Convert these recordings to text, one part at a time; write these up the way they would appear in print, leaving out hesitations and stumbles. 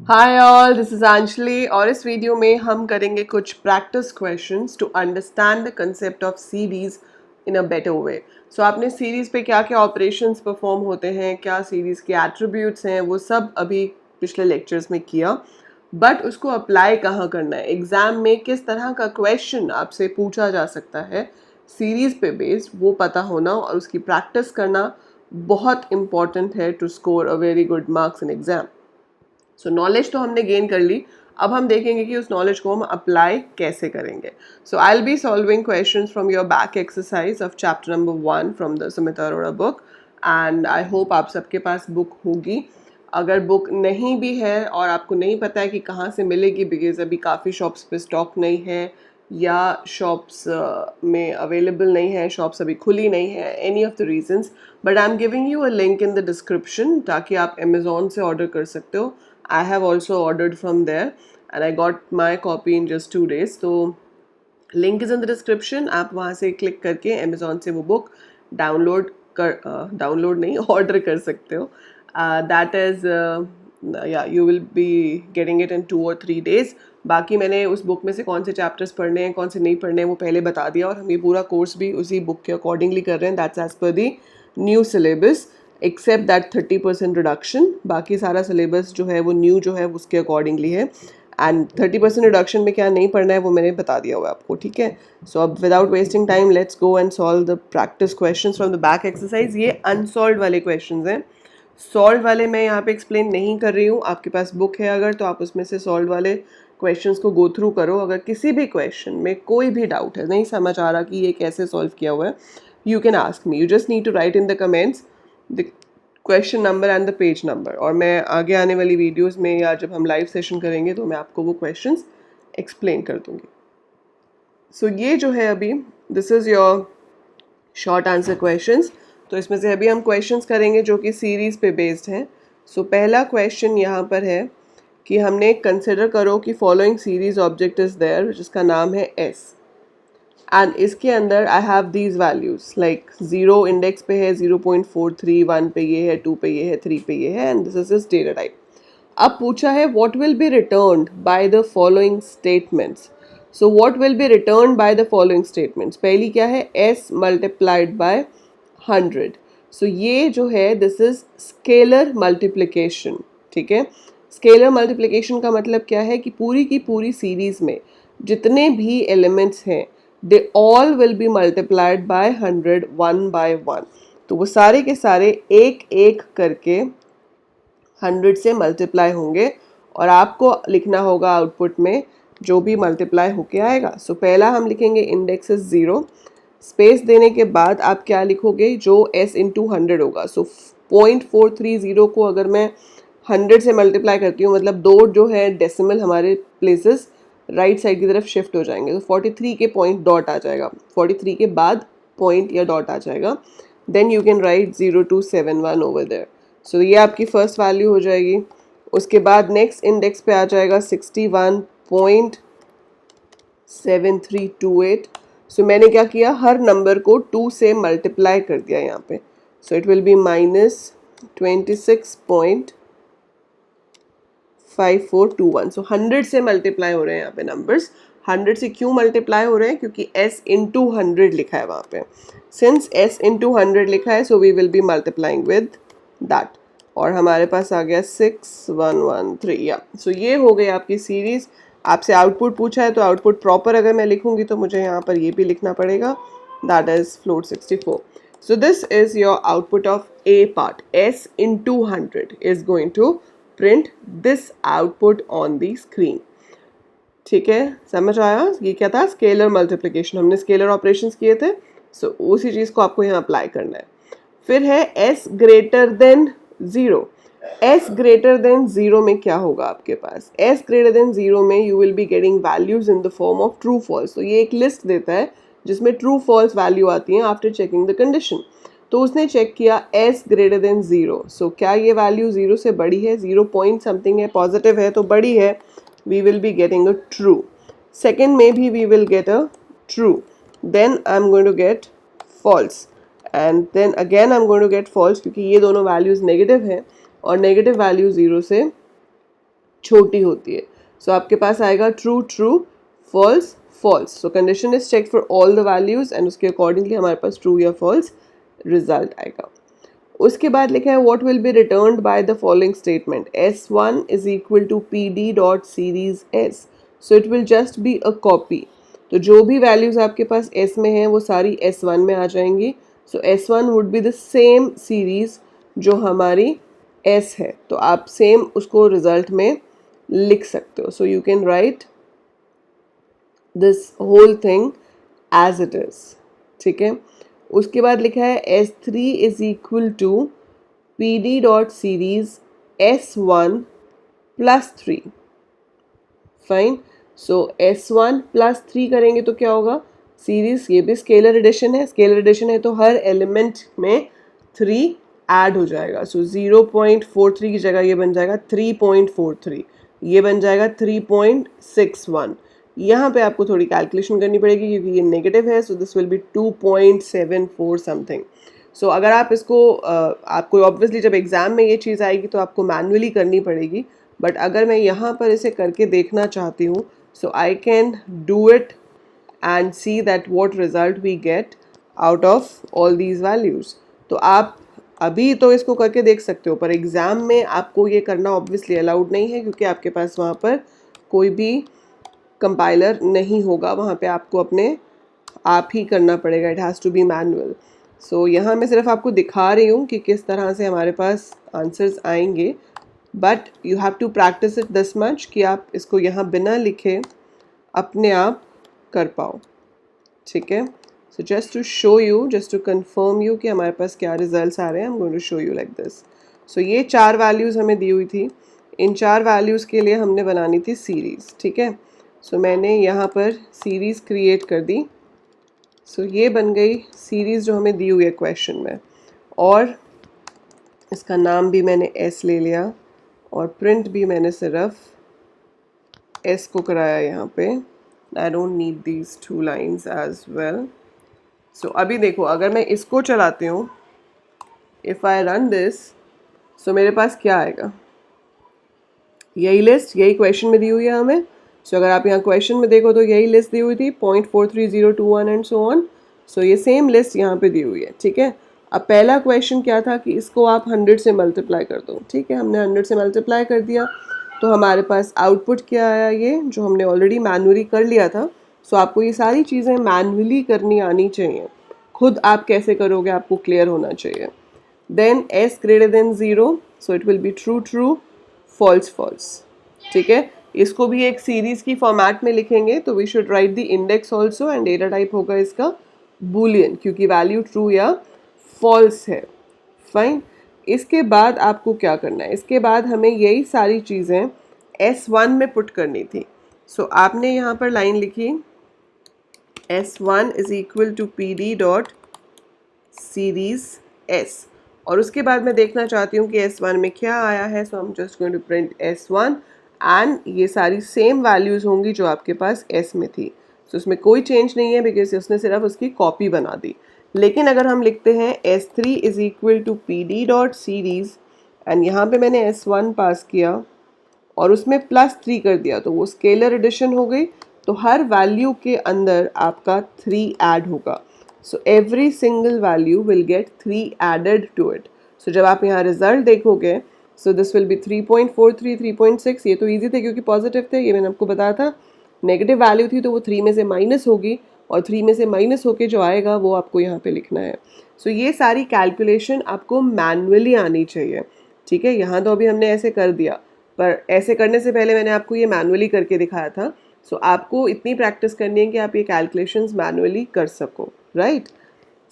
Hi all, this is Anjali और इस video में हम करेंगे कुछ practice questions to understand the concept of series in a better way. So आपने सीरीज पे क्या क्या ऑपरेशंस परफॉर्म होते हैं, क्या सीरीज के एट्रीब्यूट्स हैं, वो सब अभी पिछले लेक्चर्स में किया। बट उसको अप्लाई कहाँ करना है, एग्जाम में किस तरह का क्वेश्चन आपसे पूछा जा सकता है सीरीज पे बेस्ड, वो पता होना और उसकी प्रैक्टिस करना बहुत इंपॉर्टेंट है to score a very good marks in exam. So knowledge तो हमने गेन कर ली, अब हम देखेंगे कि उस नॉलेज को हम अप्लाई कैसे करेंगे। So I will be solving questions from your back exercise of chapter number 1 from the Sumita Arora book. And I hope आप सबके पास बुक होगी। अगर बुक नहीं भी है और आपको नहीं पता है कि कहाँ से मिलेगी, बिकॉज अभी काफ़ी शॉप्स पे स्टॉक नहीं है या शॉप्स में अवेलेबल नहीं है, शॉप्स अभी खुली नहीं है, any of the reasons, but I am giving you a link in the description ताकि आप अमेजोन से ऑर्डर कर सकते हो। I have also ordered from there and I got my copy in just 2 days. तो link is in the description, आप वहाँ से क्लिक करके अमेजोन से वो बुक डाउनलोड नहीं ऑर्डर कर सकते हो। दैट इज़ या you will be getting it in 2 और 3 days। बाकी मैंने उस बुक में से कौन से चैप्टर्स पढ़ने हैं, कौन से नहीं पढ़ने हैं, वो पहले बता दिया और हम ये पूरा कोर्स भी उसी बुक के अकॉर्डिंगली कर रहे हैं। That's as per the new syllabus except that 30% reduction. बाकी सारा सिलेबस जो है वो न्यू जो है उसके अकॉर्डिंगली है। एंड 30% रिडक्शन में क्या नहीं पढ़ना है वो मैंने बता दिया हुआ है आपको, ठीक है। सो अब without wasting time let's go and solve the practice questions from the back exercise. ये अनसॉल्व वाले क्वेश्चंस हैं, सॉल्व वाले मैं यहाँ पे एक्सप्लेन नहीं कर रही हूँ। आपके पास बुक है अगर, तो आप उसमें से सॉल्व वाले क्वेश्चंस को गो थ्रू करो। अगर किसी भी क्वेश्चन में कोई भी डाउट है, नहीं समझ आ रहा कि ये कैसे सॉल्व किया हुआ है, you can ask me. You just need to write in the comments the question number and the page number, और मैं आगे आने वाली वीडियोस में या जब हम लाइव सेशन करेंगे तो मैं आपको वो क्वेश्चंस एक्सप्लेन कर दूंगी। सो ये जो है अभी, this is your short answer questions. तो इसमें से अभी हम क्वेश्चंस करेंगे जो कि सीरीज़ पे बेस्ड हैं। सो पहला क्वेश्चन यहाँ पर है कि हमने कंसिडर करो कि following series object is there जिसका नाम है एस, एंड इसके अंदर I have these values like 0 index पे है, 0.43, 1 पे ये है, 2 पे ये है, 3 पे ये है, and this is is data type. अब पूछा है what will be returned by the following statements. So what will be returned by the following statements, पहली क्या है, s मल्टीप्लाइड बाय 100। सो ये जो है दिस इज स्केलर मल्टीप्लिकेशन, ठीक है। स्केलर मल्टीप्लिकेशन का मतलब क्या है कि पूरी की पूरी सीरीज में जितने भी एलिमेंट्स हैं they all will be multiplied by 100 1 by 1। तो वो सारे के सारे एक एक करके 100 से मल्टीप्लाई होंगे और आपको लिखना होगा आउटपुट में जो भी मल्टीप्लाई होके आएगा। सो पहला हम लिखेंगे इंडेक्स इज 0, स्पेस देने के बाद आप क्या लिखोगे, जो s इंटू 100 होगा। सो 0.430 को अगर मैं 100 से मल्टीप्लाई करती हूँ, मतलब दो जो है डेसिमल हमारे प्लेसेस राइट साइड की तरफ शिफ्ट हो जाएंगे, तो 43 के पॉइंट डॉट आ जाएगा, 43 के बाद पॉइंट या डॉट आ जाएगा, then you can write 0271 over there. So ये आपकी फर्स्ट वैल्यू हो जाएगी। उसके बाद नेक्स्ट इंडेक्स पे आ जाएगा 61.7328। सो मैंने क्या किया, हर नंबर को 2 से मल्टीप्लाई कर दिया यहाँ पे। सो इट विल बी -26.5421। सो 100 से मल्टीप्लाई हो रहे हैं यहाँ पे नंबर्स। 100 से क्यों मल्टीप्लाई हो रहे हैं, क्योंकि s इंटू 100 लिखा है वहाँ पे। सिंस s इंटू 100 लिखा है, so we will be multiplying with that, और हमारे पास आ गया 6113। या सो ये हो गई आपकी सीरीज। आपसे आउटपुट पूछा है तो आउटपुट प्रॉपर अगर मैं लिखूंगी तो मुझे यहाँ पर ये भी लिखना पड़ेगा, that is float 64। So this is your output of a part. s into 100 is going to print this output on the screen, ठीक है। समझ आया, ये क्या था, स्केलर मल्टीप्लिकेशन, हमने स्केलर ऑपरेशंस किए थे। सो उसी चीज़ को आपको यहाँ अप्लाई करना है। फिर है s greater than 0। s greater than 0 में क्या होगा आपके पास, s ग्रेटर देन 0 में you will be getting values in the form of true false. तो ये एक लिस्ट देता है जिसमें ट्रू फॉल्स वैल्यू आती हैं आफ्टर चेकिंग द कंडीशन। तो उसने चेक किया s ग्रेटर देन 0। सो क्या ये वैल्यू 0 से बड़ी है, 0 पॉइंट समथिंग है, पॉजिटिव है तो बड़ी है, we will be getting a true. Second में भी we will get a true. Then I'm going to get false. And then again I'm going to get false, क्योंकि ये दोनों values negative हैं और negative value 0 से छोटी होती है। सो आपके पास आएगा true true, false false. So condition is check for all the values and उसके अकॉर्डिंगली हमारे पास ट्रू या फॉल्स रिजल्ट आएगा। उसके बाद लिखा है what will be returned by the following statement, S1 is equal to PD dot series S। So it will just be a copy. तो जो भी वैल्यूज़ आपके पास S में हैं वो सारी S1 में आ जाएंगी। सो S1 would be the same series जो हमारी S है, तो आप सेम उसको रिजल्ट में लिख सकते हो। So you can write this whole thing as it is, ठीक है। उसके बाद लिखा है S3 is equal to PD dot series S1 plus 3। Fine. So S1 plus 3 करेंगे तो क्या होगा, सीरीज, ये भी स्केलर एडिशन है, स्केलर एडिशन है तो हर एलिमेंट में 3 ऐड हो जाएगा। सो 0.43 की जगह ये बन जाएगा 3.43, ये बन जाएगा 3.61। यहाँ पे आपको थोड़ी कैलकुलेशन करनी पड़ेगी क्योंकि ये नेगेटिव है, so this will be 2.74 something. So अगर आप इसको आपको ऑब्वियसली जब एग्ज़ाम में ये चीज़ आएगी तो आपको मैनुअली करनी पड़ेगी, बट अगर मैं यहाँ पर इसे करके देखना चाहती हूँ, so I can do it and see that what result we get out of all these values। तो आप अभी तो इसको करके देख सकते हो, पर एग्ज़ाम में आपको ये करना ऑब्वियसली अलाउड नहीं है क्योंकि आपके पास वहाँ पर कोई भी कंपाइलर नहीं होगा, वहाँ पे आपको अपने आप ही करना पड़ेगा, it has to be manual. So यहाँ मैं सिर्फ आपको दिखा रही हूँ कि किस तरह से हमारे पास आंसर्स आएंगे, but you have to practice it this much कि आप इसको यहाँ बिना लिखे अपने आप कर पाओ, ठीक है। So just to show you, just to confirm you कि हमारे पास क्या रिजल्ट्स आ रहे हैं, I am going to show you like this. So ये 4 वैल्यूज़ हमें दी हुई थी, इन 4 वैल्यूज़ के लिए हमने बनानी थी सीरीज़, ठीक है। सो मैंने यहाँ पर सीरीज़ क्रिएट कर दी। सो ये बन गई सीरीज़ जो हमें दी हुई है क्वेश्चन में, और इसका नाम भी मैंने S ले लिया और प्रिंट भी मैंने सिर्फ S को कराया यहाँ पे। I don't need these 2 lines as well। So अभी देखो, अगर मैं इसको चलाती हूँ, if I run this, so मेरे पास क्या आएगा, यही लिस्ट, यही क्वेश्चन में दी हुई है हमें। सो अगर आप यहाँ क्वेश्चन में देखो तो यही लिस्ट दी हुई थी 0.43021 एंड सो ऑन। सो ये सेम लिस्ट यहाँ पे दी हुई है, ठीक है। अब पहला क्वेश्चन क्या था कि इसको आप 100 से मल्टीप्लाई कर दो, ठीक है। हमने 100 से मल्टीप्लाई कर दिया तो हमारे पास आउटपुट क्या आया, ये जो हमने ऑलरेडी मैनुअली कर लिया था। सो आपको ये सारी चीज़ें मैनुअली करनी आनी चाहिए, खुद आप कैसे करोगे आपको क्लियर होना चाहिए। Then S greater than 0, so it will be true true, false false, ठीक है। इसको भी एक सीरीज़ की फॉर्मेट में लिखेंगे तो we should write the index also, and data type होगा इसका बूलियन क्योंकि वैल्यू ट्रू या फॉल्स है। फाइन। इसके बाद आपको क्या करना है, इसके बाद हमें यही सारी चीज़ें S1 में पुट करनी थी। सो आपने यहाँ पर लाइन लिखी S1 is equal to PD dot series S, और उसके बाद मैं देखना चाहती हूँ कि S1 में क्या आया है। So I am just going to print S1 and ये सारी सेम वैल्यूज़ होंगी जो आपके पास S में थी। सो इसमें कोई चेंज नहीं है बिकॉज उसने सिर्फ उसकी कॉपी बना दी। लेकिन अगर हम लिखते हैं S3 is equal to PD dot series and यहाँ पे मैंने S1 पास किया और उसमें +3 कर दिया तो वो स्केलर एडिशन हो गई, तो हर वैल्यू के अंदर आपका 3 ऐड होगा। So every single value will get 3 added to it. So जब आप यहाँ रिजल्ट देखोगे, सो दिस विल बी 3.43, 3.6। ये तो ईजी थे क्योंकि पॉजिटिव थे, ये मैंने आपको बताया था। नेगेटिव वैल्यू थी तो वो 3 में से माइनस होगी, और 3 में से माइनस होके जो आएगा वो आपको यहाँ पे लिखना है। सो ये सारी कैलकुलेशन आपको मैनुअली आनी चाहिए, ठीक है। यहाँ तो अभी हमने ऐसे कर दिया, पर ऐसे करने से पहले मैंने आपको ये मैनुअली करके दिखाया था। सो आपको इतनी प्रैक्टिस करनी है कि आप ये कैलकुलेशंस मैनुअली कर सको, राइट।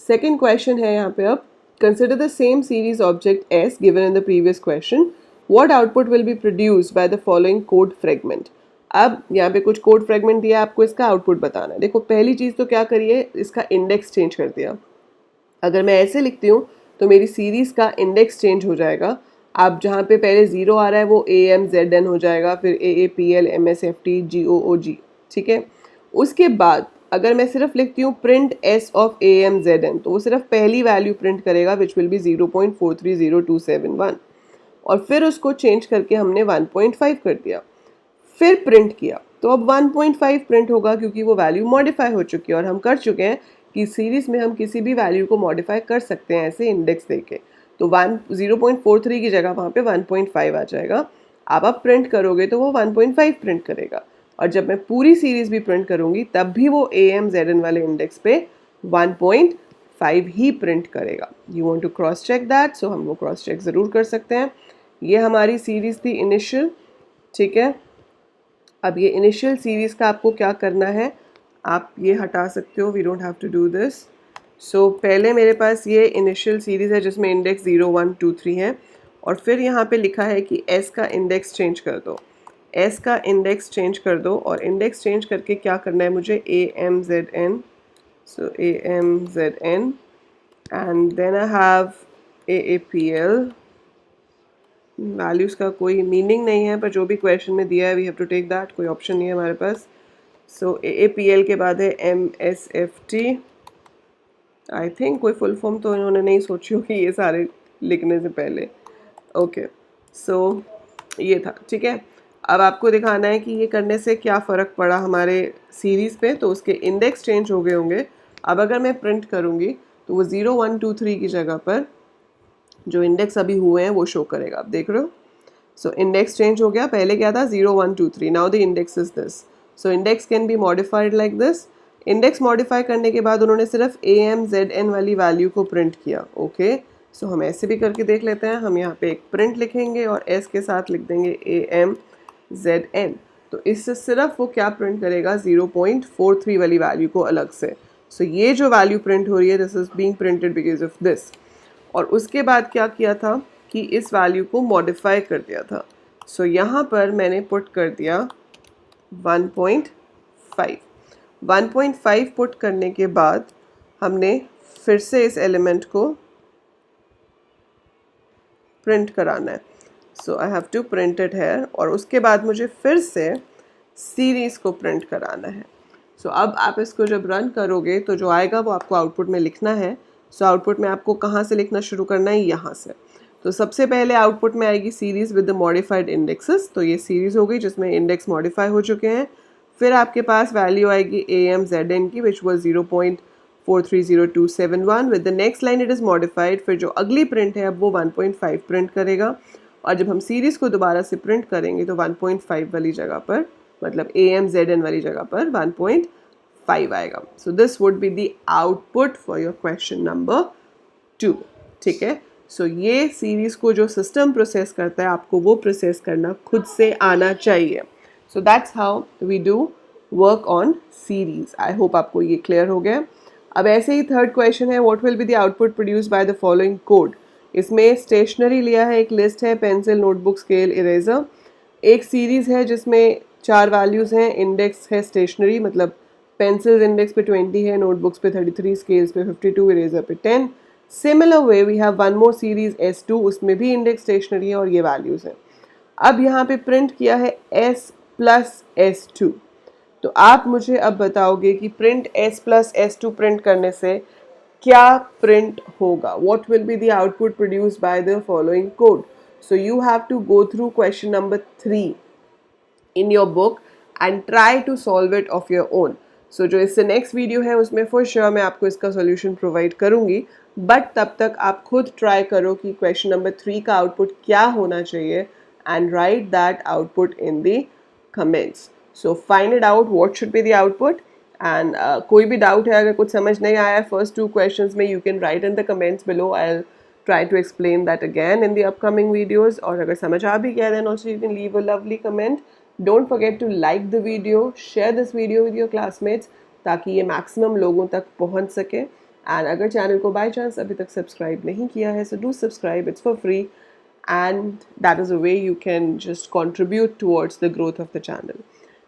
सेकेंड क्वेश्चन है यहाँ पे, अब consider the same series object S given in the previous question, what output will be produced by the following code fragment. अब यहाँ पे कुछ कोड फ्रेगमेंट दिया, आपको इसका आउटपुट बताना है। देखो पहली चीज़ तो क्या करिए, इसका इंडेक्स चेंज कर दिया। अगर मैं ऐसे लिखती हूँ तो मेरी सीरीज़ का इंडेक्स चेंज हो जाएगा। आप जहाँ पे पहले 0 आ रहा है वो AMZN हो जाएगा, फिर AAPL MSFT GOOG, ठीक है। उसके बाद अगर मैं सिर्फ लिखती हूँ प्रिंट S ऑफ AMZN तो वो सिर्फ पहली वैल्यू प्रिंट करेगा विच विल बी 0.430271, और फिर उसको चेंज करके हमने 1.5 कर दिया। फिर प्रिंट किया तो अब 1.5 प्रिंट होगा क्योंकि वो वैल्यू मॉडिफाई हो चुकी है और हम कर चुके हैं कि सीरीज़ में हम किसी भी वैल्यू को मॉडिफाई कर सकते हैं ऐसे इंडेक्स देके। तो 0.43 की जगह वहाँ पे 1.5 आ जाएगा। आप प्रिंट करोगे तो वो 1.5 प्रिंट करेगा और जब मैं पूरी सीरीज़ भी प्रिंट करूँगी तब भी वो AMZN वाले इंडेक्स पे 1.5 ही प्रिंट करेगा। You want to cross check that, so हम वो क्रॉस चेक ज़रूर कर सकते हैं। ये हमारी सीरीज़ थी इनिशियल, ठीक है। अब ये इनिशियल सीरीज़ का आपको क्या करना है, आप ये हटा सकते हो, we don't have to do this. So पहले मेरे पास ये इनिशियल सीरीज़ है जिसमें इंडेक्स 0 1 2 3 है और फिर यहाँ पे लिखा है कि S का इंडेक्स चेंज कर दो। S का इंडेक्स चेंज कर दो और इंडेक्स चेंज करके क्या करना है मुझे, AMZN, so AMZN and then I have AAPL। Values का कोई मीनिंग नहीं है पर जो भी क्वेश्चन में दिया है we have to take that, कोई ऑप्शन नहीं है हमारे पास। सो AAPL के बाद है MSFT। आई थिंक कोई फुल फॉर्म तो इन्होंने नहीं सोची होगी ये सारे लिखने से पहले। ओके सो ये था, ठीक है। अब आपको दिखाना है कि ये करने से क्या फ़र्क पड़ा हमारे सीरीज़ पे, तो उसके इंडेक्स चेंज हो गए होंगे। अब अगर मैं प्रिंट करूँगी तो वो 0 1 2 3 की जगह पर जो इंडेक्स अभी हुए हैं वो शो करेगा, आप देख रहे हो। सो इंडेक्स चेंज हो गया, पहले क्या था 0 1 2 3, now the index is this. So index can be modified like this. Index modify करने के बाद उन्होंने सिर्फ AMZN वाली वैल्यू को प्रिंट किया। ओके सो हम ऐसे भी करके देख लेते हैं। हम यहाँ पे एक प्रिंट लिखेंगे और S के साथ लिख देंगे AMZN। तो इससे सिर्फ वो क्या प्रिंट करेगा, 0.43 वाली वैल्यू को अलग से। सो ये जो वैल्यू प्रिंट हो रही है this is being printed because of this. और उसके बाद क्या किया था कि इस वैल्यू को मॉडिफाई कर दिया था। सो यहाँ पर मैंने पुट कर दिया 1.5। 1.5 पुट करने के बाद हमने फिर से इस एलिमेंट को प्रिंट कराना है। So I have to print it here और उसके बाद मुझे फिर से सीरीज़ को प्रिंट कराना है। सो अब आप इसको जब रन करोगे तो जो आएगा वो आपको आउटपुट में लिखना है। सो आउटपुट में आपको कहाँ से लिखना शुरू करना है, यहाँ से। तो सबसे पहले आउटपुट में आएगी series with the modified indexes. तो ये सीरीज़ हो गई जिसमें इंडेक्स मॉडिफाई हो चुके हैं। फिर आपके पास वैल्यू आएगी AMZN की which was 0.430271 with the next line it is modified. फिर जो अगली प्रिंट है अब वो 1.5 प्रिंट करेगा और जब हम सीरीज़ को दोबारा से प्रिंट करेंगे तो 1.5 वाली जगह पर, मतलब AMZN वाली जगह पर 1.5 आएगा। So this would be the output for your question number 2, ठीक है। सो ये सीरीज़ को जो सिस्टम प्रोसेस करता है आपको वो प्रोसेस करना खुद से आना चाहिए। So that's how we do work on series. I hope आपको ये क्लियर हो गया। अब ऐसे ही थर्ड क्वेश्चन है, what will be the output produce by the following code. इसमें स्टेशनरी लिया है, एक लिस्ट है, पेंसिल, नोटबुक, स्केल, इरेजर। एक सीरीज़ है जिसमें 4 वैल्यूज़ हैं, इंडेक्स है स्टेशनरी, मतलब पेंसिल्स इंडेक्स पे 20 है, नोटबुक्स पे 33, स्केल्स पे 52, इरेजर पे 10। Similar way we have one more series S2, उसमें भी इंडेक्स स्टेशनरी है और ये वैल्यूज़ हैं। अब यहाँ पे प्रिंट किया है S प्लस S2। तो आप मुझे अब बताओगे कि print S plus S2 print करने से क्या प्रिंट होगा, what will be the output produced by the following code. So you have to go through question number 3 in your book and try to solve it of your own. So जो इससे next video है उसमें for sure मैं आपको इसका solution provide करूँगी, but तब तक आप खुद ट्राई करो कि क्वेश्चन नंबर 3 का आउटपुट क्या होना चाहिए and right that output in the comments. So find it out what should be the output and कोई भी डाउट है, अगर कुछ समझ नहीं आया फर्स्ट 2 क्वेश्चंस में, you can right in the comments below. I try to explain that again in the upcoming videos. और अगर समझ आ भी गया then also you can leave a lovely comment. Don't forget to like the video, share this video with your classmates ताकि ये maximum लोगों तक पहुंच सके। And अगर चैनल को by chance अभी तक सब्सक्राइब नहीं किया है so do subscribe, it's for free and that is a way you can just contribute towards the growth of the channel.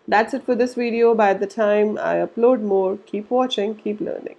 That's it for this video. By the time I upload more, keep watching, keep learning.